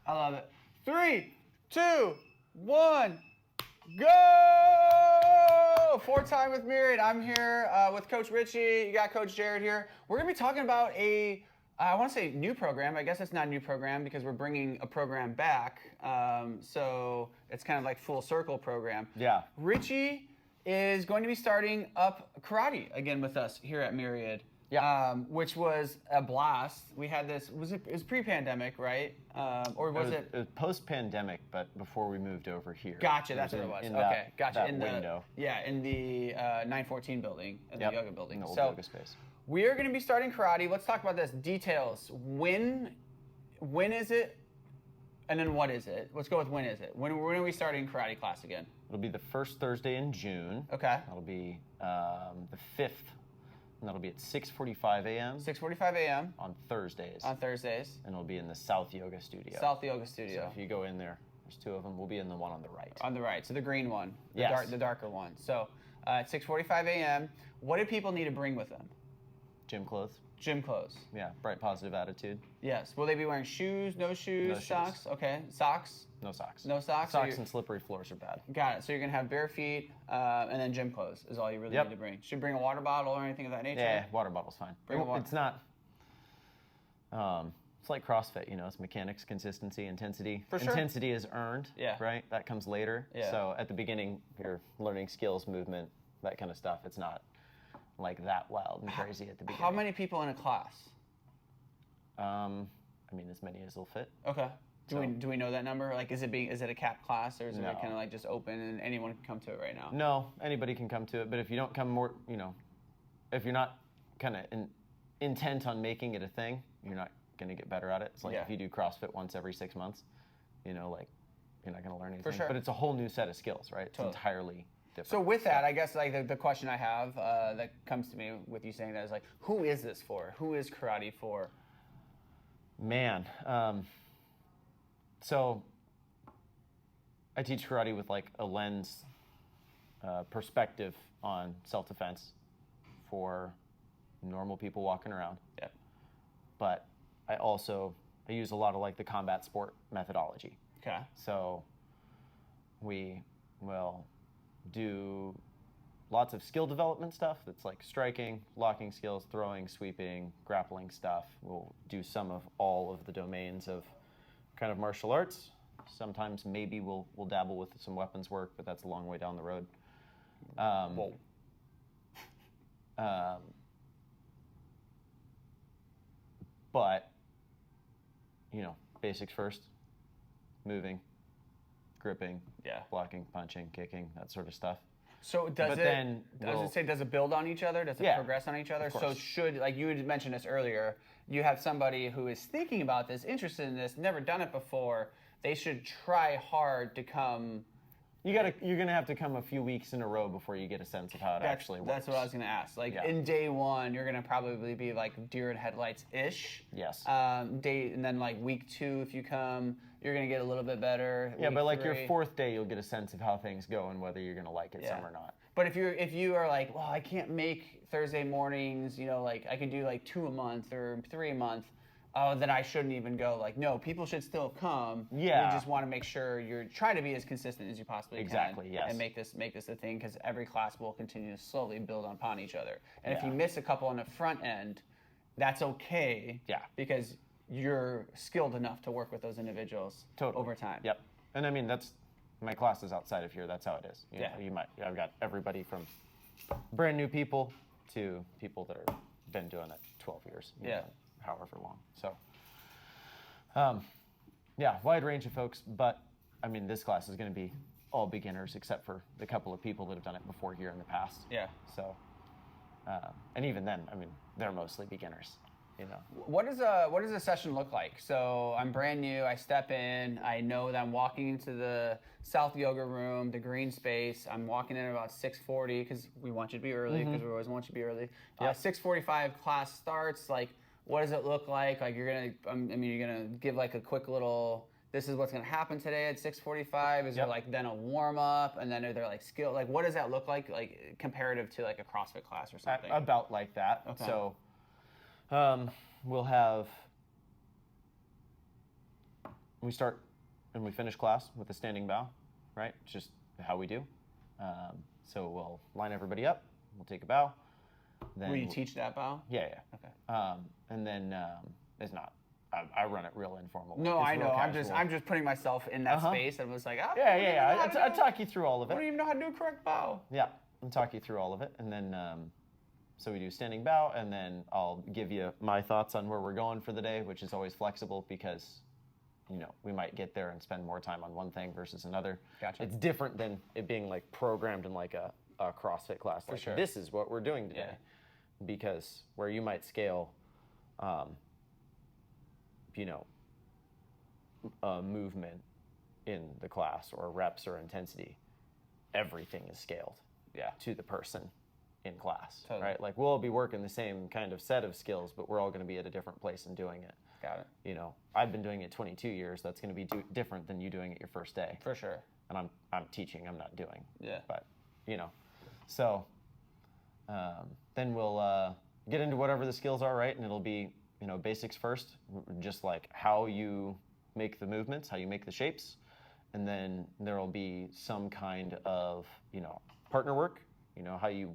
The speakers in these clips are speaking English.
I love it. 3, 2, 1, go! 4-time with Myriad. I'm here with Coach Richie. You got Coach Jared here. We're going to be talking about I want to say new program. I guess it's not a new program because we're bringing a program back. So it's kind of like full circle program. Yeah. Richie is going to be starting up karate again with us here at Myriad. Yeah. Which was a blast. We had this, it was pre-pandemic, right? Or was it? It was post-pandemic, but before we moved over here. Gotcha, that's what it was. In Okay, gotcha. That In window. in the 914 building, in the yoga building. In the old So yoga space. we are going to be starting karate. Let's talk about this. Details. When is it? And then what is it? Let's go with when is it? When are we starting karate class again? It'll be the first Thursday in June. Okay. That'll be the 5th. And that'll be at 6:45 a.m. 6:45 a.m. on Thursdays. on Thursdays. And it'll be in the South Yoga Studio. South Yoga Studio. So if you go in there, there's two of them. We'll be in the one on the right. On the right, so the green one, Yes. the darker one. So at 6:45 a.m. What do people need to bring with them? Gym clothes. Gym clothes. Yeah, bright positive attitude. Yes. Will they be wearing shoes? No shoes? No shoes. Socks? Okay. Socks? No socks. No socks? Socks and slippery floors are bad. Got it. So you're gonna have bare feet, and then gym clothes is all you really need to bring. Should you bring a water bottle or anything of that nature? Yeah, water bottle's fine. Bring a water. It's not. It's like CrossFit, you know. It's mechanics, consistency, intensity. For sure. Intensity is earned. Yeah. Right. That comes later. Yeah. So at the beginning, you're learning skills, movement, that kind of stuff. It's not like that wild and crazy at the beginning. How many people in a class? I mean, as many as will fit. Okay. So- Do we know that number? Like, is it a capped class or is No. it kind of like just open and anyone can come to it right now? No, anybody can come to it, but if you don't come more, if you're not kind of intent on making it a thing, you're not going to get better at it. It's like if you do CrossFit once every 6 months, you're not going to learn anything. sure. But it's a whole new set of skills, right? It's Totally. entirely different. So with that, I guess like the question I have that comes to me with you saying that is like, who is this for? Who is karate for? Man, so I teach karate with like a lens perspective on self-defense for normal people walking around. Yeah. But I use a lot of like the combat sport methodology. Okay. So we will do lots of skill development stuff that's like striking, locking skills, throwing, sweeping, grappling stuff. We'll do some of all of the domains of kind of martial arts. Sometimes maybe we'll dabble with some weapons work, but that's a long way down the road. Whoa. But, basics first, moving, gripping, Yeah. blocking, punching, kicking, that sort of stuff. So does it build on each other? Does it progress on each other? Of So course. like you had mentioned this earlier, you have somebody who is thinking about this, interested in this, never done it before, they should try hard to come. You're gonna have to come a few weeks in a row before you get a sense of how it actually works. That's what I was gonna ask. Like Yeah. in day one, you're gonna probably be like deer in headlights-ish. Yes. And then like week 2, if you come, you're gonna get a little bit better. Yeah, Week but like 3. your 4th day, you'll get a sense of how things go and whether you're gonna like it some or not. But if you are like, well, I can't make Thursday mornings, like I can do like 2 a month or 3 a month, then I shouldn't even go. Like, no, people should still come. Yeah. You just want to make sure you're trying to be as consistent as you possibly Exactly, can. yes. And make this a thing because every class will continue to slowly build upon each other. And if Yeah. you miss a couple on the front end, that's okay. Yeah. Because you're skilled enough to work with those individuals over time. Yep. And I mean, that's my classes outside of here. That's how it is. Yeah. I've got everybody from brand new people to people that have been doing it 12 years. However long. So, wide range of folks. But I mean, this class is going to be all beginners except for the couple of people that have done it before here in the past. Yeah. So, and even then, I mean, they're mostly beginners. What does a session look like? So I'm brand new. I step in. I know that I'm walking into the South Yoga room, the green space. I'm walking in at about 6:40 because we want you to be early because we always want you to be early. 6:45 class starts. Like, what does it look like? Like you're gonna give like a quick little. This is what's gonna happen today at 6:45. Is there like then a warm up and then are there like skill? Like what does that look like comparative to like a CrossFit class or something? About like that. Okay. So. We'll have we start and we finish class with a standing bow, right? It's just how we do. So we'll line everybody up. We'll take a bow. Then Will you teach that bow? Yeah. Okay. And then it's not. I run it real informal. No, It's I real know. casual. I'm just putting myself in that space and was like, oh, Yeah. I talk you through all of I don't it. even know how to do a correct bow. Yeah, I'll talk you through all of it, and then so we do standing bow, and then I'll give you my thoughts on where we're going for the day, which is always flexible because, we might get there and spend more time on one thing versus another. Gotcha. It's different than it being like programmed in like a CrossFit class. Like, sure. This is what we're doing today. Yeah. Because where you might scale, movement in the class or reps or intensity, everything is scaled to the person in class, right? Like we'll all be working the same kind of set of skills, but we're all going to be at a different place and doing it. Got it. I've been doing it 22 years. That's going to be different than you doing it your first day. For sure. And I'm teaching. I'm not doing. Yeah. But so then we'll get into whatever the skills are, right? And it'll be basics first, just like how you make the movements, how you make the shapes, and then there will be some kind of partner work. How you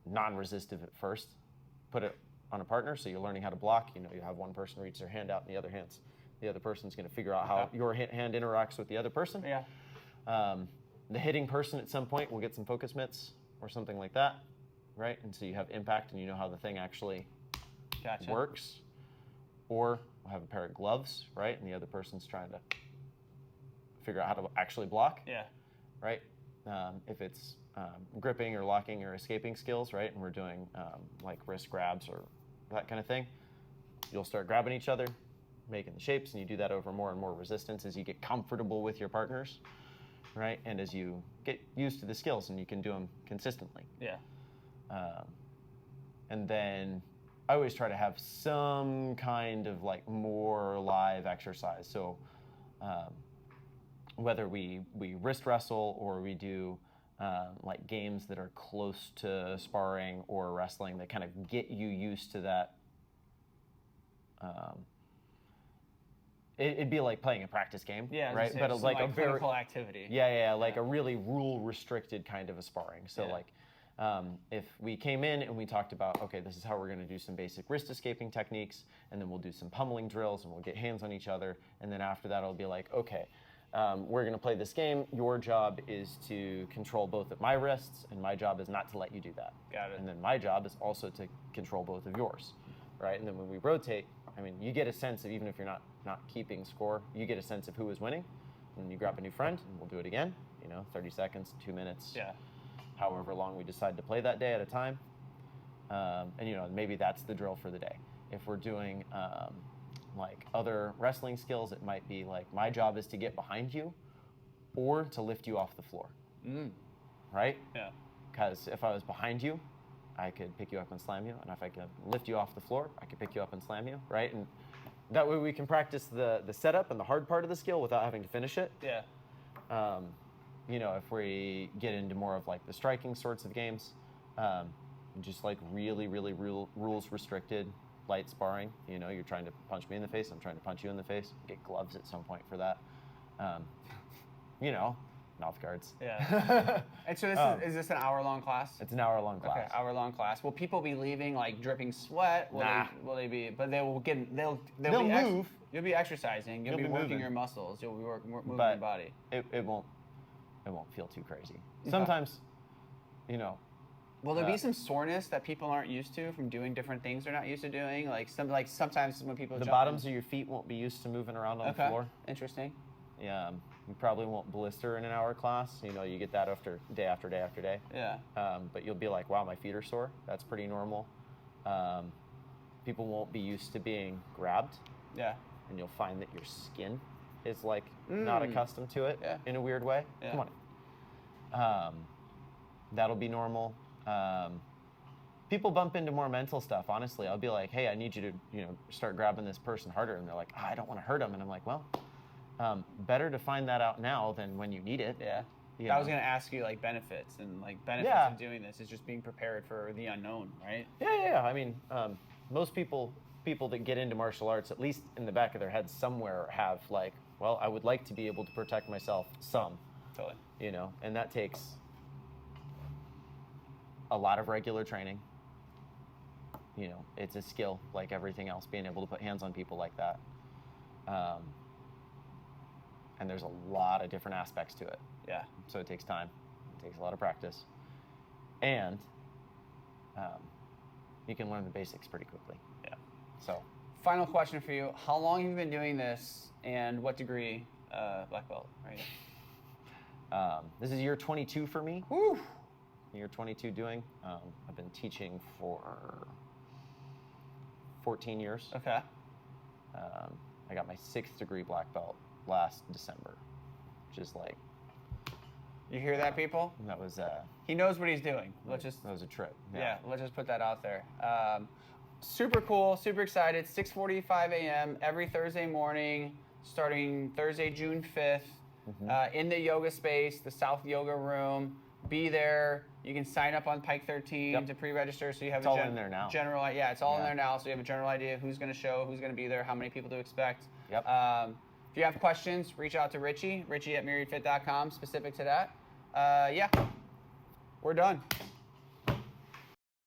non-resistive at first, put it on a partner, so you're learning how to block. You have one person reach their hand out, and the other person's going to figure out how your hand interacts with the other person. Yeah. The hitting person at some point will get some focus mitts or something like that, right? And so you have impact, and you know how the thing actually works. Or we'll have a pair of gloves, right? And the other person's trying to figure out how to actually block. Yeah. Right? If it's gripping or locking or escaping skills, right? And we're doing like wrist grabs or that kind of thing, you'll start grabbing each other, making the shapes, and you do that over more and more resistance as you get comfortable with your partners, right? And as you get used to the skills and you can do them consistently. Yeah. And then I always try to have some kind of like more live exercise. So whether we wrist wrestle or we do like games that are close to sparring or wrestling that kind of get you used to that. It'd be like playing a practice game, right? But it's like a very activity. Like a really rule restricted kind of a sparring. So if we came in and we talked about, okay, this is how we're going to do some basic wrist escaping techniques, and then we'll do some pummeling drills, and we'll get hands on each other, and then after that, it'll be like, okay, we're going to play this game. Your job is to control both of my wrists, and my job is not to let you do that. Got it. And then my job is also to control both of yours, right? And then when we rotate, you get a sense of, even if you're not keeping score, you get a sense of who is winning. And then you grab a new friend, and we'll do it again. 30 seconds, 2 minutes. Yeah. However long we decide to play that day at a time. And maybe that's the drill for the day. If we're doing like other wrestling skills, it might be like, my job is to get behind you or to lift you off the floor. Right? Yeah. Because if I was behind you, I could pick you up and slam you. And if I could lift you off the floor, I could pick you up and slam you, right? And that way we can practice the setup and the hard part of the skill without having to finish it. Yeah. If we get into more of like the striking sorts of games, just like really, really rules restricted, light sparring. You're trying to punch me in the face, I'm trying to punch you in the face. Get gloves at some point for that. Mouth guards. Yeah. And so is this an hour-long class? It's an hour-long class. Okay, hour-long class. Will people be leaving like dripping sweat? Will they be? But they will get. They'll move. You'll be exercising. You'll be working moving. your muscles. You'll be moving But your body. It won't feel too crazy. Sometimes, Will there be some soreness that people aren't used to from doing different things they're not used to doing? Sometimes when people the jump bottoms of your feet won't be used to moving around on the floor. Interesting. Yeah, you probably won't blister in an hour class. You get that after day after day after day. Yeah. But you'll be like, wow, my feet are sore. That's pretty normal. People won't be used to being grabbed. Yeah. And you'll find that your skin is like not accustomed to it in a weird way. Yeah. Come on. That'll be normal. People bump into more mental stuff, honestly. I'll be like, hey, I need you to start grabbing this person harder. And they're like, I don't want to hurt them. And I'm like, well, better to find that out now than when you need it. Yeah. I was going to ask you like benefits of doing this is just being prepared for the unknown, right? Yeah. Most people people that get into martial arts, at least in the back of their heads somewhere, have like, well, I would like to be able to protect myself some. Totally. You know, and that takes a lot of regular training. You know, it's a skill like everything else, being able to put hands on people like that. And there's a lot of different aspects to it. Yeah. So it takes time. It takes a lot of practice. And you can learn the basics pretty quickly. Yeah. So. Final question for you. How long have you been doing this, and what degree black belt are you? This is year 22 for me. Woo! Year 22 doing. I've been teaching for 14 years. Okay. I got my 6th degree black belt last December, which is like. You hear that, people? That was. He knows what he's doing. That was a trip. Yeah. Let's just put that out there. Super cool. Super excited. 6:45 a.m. every Thursday morning, starting Thursday, June 5th, in the yoga space, the South Yoga Room. Be there. You can sign up on Pike 13 to pre-register, so you have it's all in there now. It's all in there now, so you have a general idea of who's going to show, who's going to be there, how many people to expect. Yep. If you have questions, reach out to Richie at myriadfit.com, specific to that. Yeah, we're done.